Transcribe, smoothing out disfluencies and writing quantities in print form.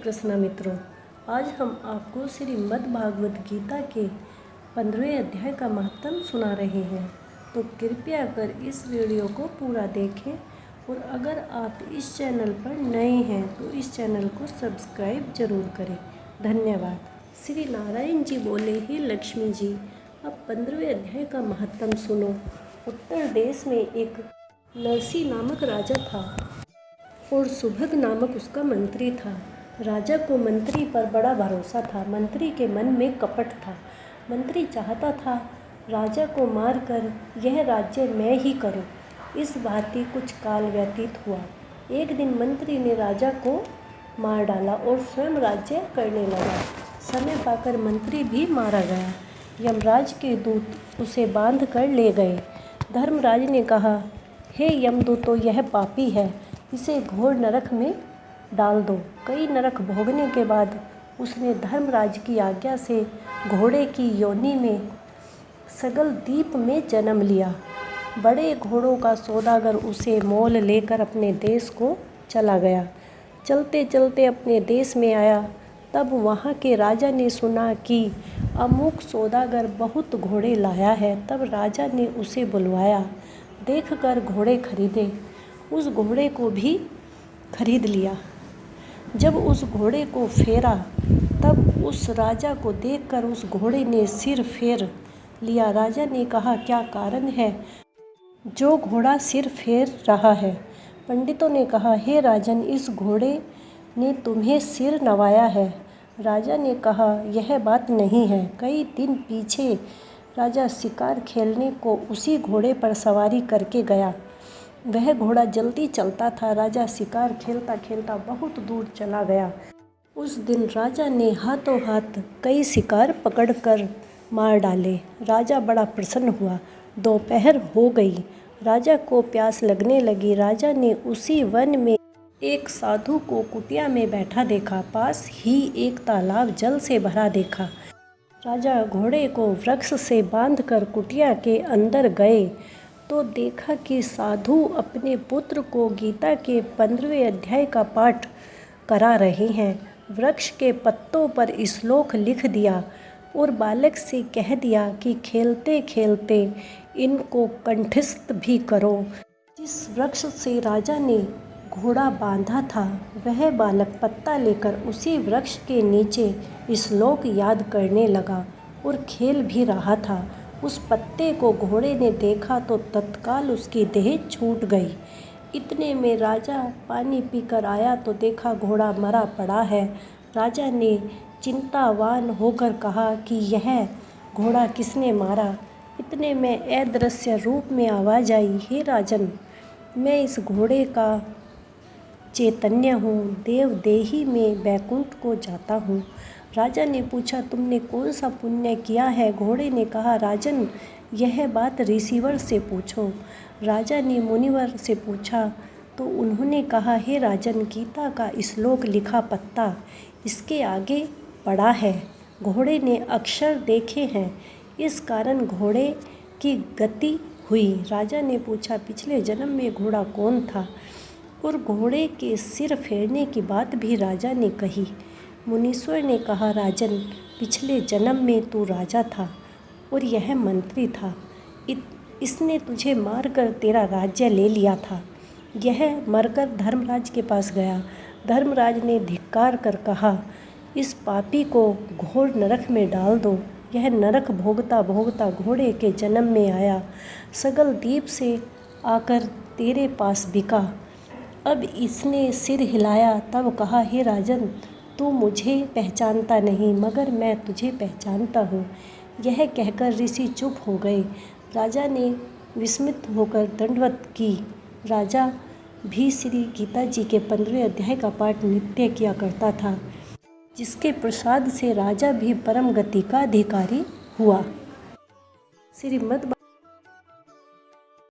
कृष्णा मित्रों, आज हम आपको श्रीमद् भागवत गीता के 15वें अध्याय का महत्व सुना रहे हैं। तो कृपया कर इस वीडियो को पूरा देखें और अगर आप इस चैनल पर नए हैं तो इस चैनल को सब्सक्राइब जरूर करें। धन्यवाद। श्री नारायण जी बोले, हे लक्ष्मी जी, अब 15वें अध्याय का महत्व सुनो। उत्तर देश में एक नरसी नामक राजा था और सुभग नामक उसका मंत्री था। राजा को मंत्री पर बड़ा भरोसा था। मंत्री के मन में कपट था। मंत्री चाहता था राजा को मारकर यह राज्य मैं ही करूं। इस भांति कुछ काल व्यतीत हुआ। एक दिन मंत्री ने राजा को मार डाला और स्वयं राज्य करने लगा। समय पाकर मंत्री भी मारा गया। यमराज के दूत उसे बांध कर ले गए। धर्मराज ने कहा, हे यमदूतों, यह पापी है, इसे घोर नरक में डाल दो। कई नरक भोगने के बाद उसने धर्मराज की आज्ञा से घोड़े की योनि में सगल द्वीप में जन्म लिया। बड़े घोड़ों का सौदागर उसे मोल लेकर अपने देश को चला गया। चलते चलते अपने देश में आया। तब वहाँ के राजा ने सुना कि अमुक सौदागर बहुत घोड़े लाया है। तब राजा ने उसे बुलवाया। देखकर घोड़े खरीदे। उस घोड़े को भी खरीद लिया। जब उस घोड़े को फेरा तब उस राजा को देखकर उस घोड़े ने सिर फेर लिया। राजा ने कहा, क्या कारण है जो घोड़ा सिर फेर रहा है? पंडितों ने कहा, हे राजन, इस घोड़े ने तुम्हें सिर नवाया है। राजा ने कहा, यह बात नहीं है। कई दिन पीछे राजा शिकार खेलने को उसी घोड़े पर सवारी करके गया। वह घोड़ा जल्दी चलता था। राजा शिकार खेलता खेलता बहुत दूर चला गया। उस दिन राजा ने हाथों हाथ कई शिकार पकड़कर मार डाले। राजा बड़ा प्रसन्न हुआ। दोपहर हो गई। राजा को प्यास लगने लगी। राजा ने उसी वन में एक साधु को कुटिया में बैठा देखा। पास ही एक तालाब जल से भरा देखा। राजा घोड़े को वृक्ष से बांधकर कुटिया के अंदर गए तो देखा कि साधु अपने पुत्र को गीता के 15वें अध्याय का पाठ करा रहे हैं। वृक्ष के पत्तों पर श्लोक लिख दिया और बालक से कह दिया कि खेलते खेलते इनको कंठस्थ भी करो। जिस वृक्ष से राजा ने घोड़ा बांधा था वह बालक पत्ता लेकर उसी वृक्ष के नीचे श्लोक याद करने लगा और खेल भी रहा था। उस पत्ते को घोड़े ने देखा तो तत्काल उसकी देह छूट गई। इतने में राजा पानी पीकर आया तो देखा घोड़ा मरा पड़ा है। राजा ने चिंतावान होकर कहा कि यह घोड़ा किसने मारा? इतने में अदृश्य रूप में आवाज़ आई, हे राजन, मैं इस घोड़े का चैतन्य हूँ, देवदेही में वैकुंठ को जाता हूँ। राजा ने पूछा, तुमने कौन सा पुण्य किया है? घोड़े ने कहा, राजन, यह बात ऋषिवर से पूछो। राजा ने मुनिवर से पूछा तो उन्होंने कहा, हे राजन, गीता का श्लोक लिखा पत्ता इसके आगे पड़ा है। घोड़े ने अक्षर देखे हैं, इस कारण घोड़े की गति हुई। राजा ने पूछा, पिछले जन्म में घोड़ा कौन था? और घोड़े के सिर फेरने की बात भी राजा ने कही। मुनीश्वर ने कहा, राजन, पिछले जन्म में तू राजा था और यह मंत्री था। इसने तुझे मारकर तेरा राज्य ले लिया था। यह मरकर धर्मराज के पास गया। धर्मराज ने धिक्कार कर कहा, इस पापी को घोर नरक में डाल दो। यह नरक भोगता भोगता घोड़े के जन्म में आया, सगल द्वीप से आकर तेरे पास बिका। अब इसने सिर हिलाया तब कहा, हे राजन, तू मुझे पहचानता नहीं मगर मैं तुझे पहचानता हूँ। यह कहकर ऋषि चुप हो गए। राजा ने विस्मित होकर दंडवत की। राजा भी श्री गीता जी के 15वें अध्याय का पाठ नित्य किया करता था, जिसके प्रसाद से राजा भी परम गति का अधिकारी हुआ। श्रीमद्